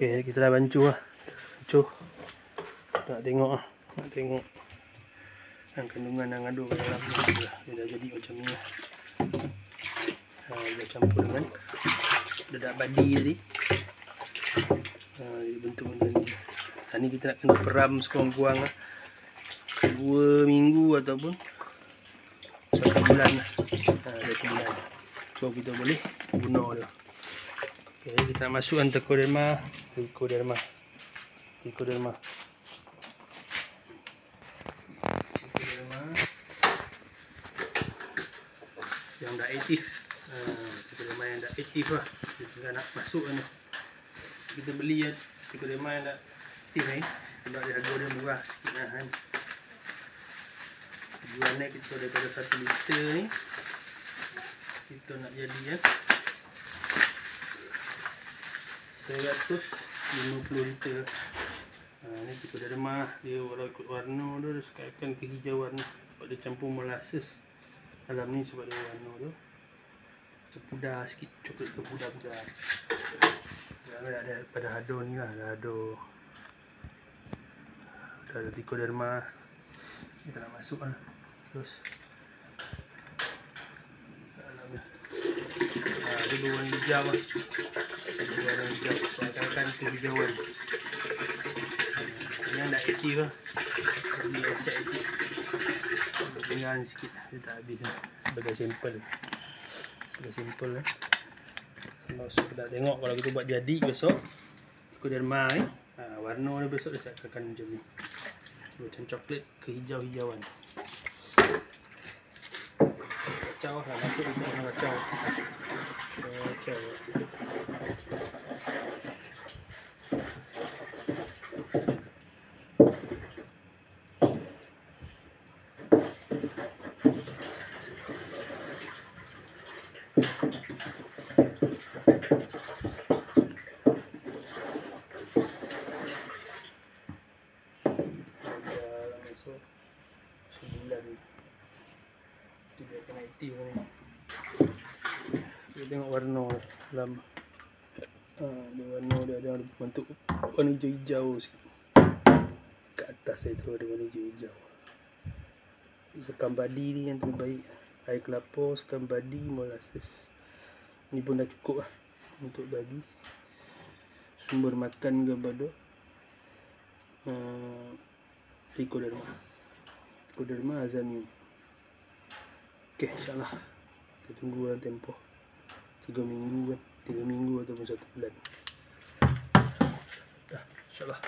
Okey, kita dah bancuh lah. Bancuh. Nak tengok lah. Nak tengok kandungan yang ada kat dalam ni. Dia dah jadi macam ni lah. Dia campur dengan dedak badi tadi. Dia bentuk macam ni. Ni kita nak kena peram sekurang-kurang lah 2 minggu ataupun 1 bulan lah. 1 bulan. So kita boleh guna dia. Okay, kita nak masukkan trichoderma yang dah aktif. Trichoderma yang dah aktif lah. Kita nak masukkan ni. Kita beli trichoderma yang dah aktif ni sebab dia harga dia murah sikit lah kan. Jual ni kita daripada 1 liter ni kita nak jadi 150 liter. Ni trichoderma dia walau ikut warna dia sekalkan kehijauan ni sebab dia campur molasses dalam ni sebab dia warna tu pudar sikit, coklat ke pudar-pudar. Ada pada hado ni lah, ada trichoderma kita nak masuk lah. Terus dalam ni dia berwarna hijau lah. Berwarna hijau seakan-akan kehijauan. Ini yang dah aktif lah. Jadi asyik aktif dengan sikit dia tak habis lah. Sebagai sampel lah. So kita tengok kalau kita buat jadi besok trichoderma ni warna dia besok dia seakan macam ni, macam coklat kehijau-hijauan. Kacau lah, masuk kita kena kacau. Sebulan dia akan aktif ni. Kita tengok warna dalam warna dia ada bentuk warna hijau-hijau sikit. Kat atas itu ada warna hijau-hijau. Sekam badi ni yang terbaik. Air kelapa, sekam badi, molasses. Ni pun dah cukup lah untuk bagi sumber makan kepada trichoderma azamium. Okey, insyaAllah kita tunggu dalam tempoh 3 minggu ataupun 1 bulan. Dah, insyaAllah.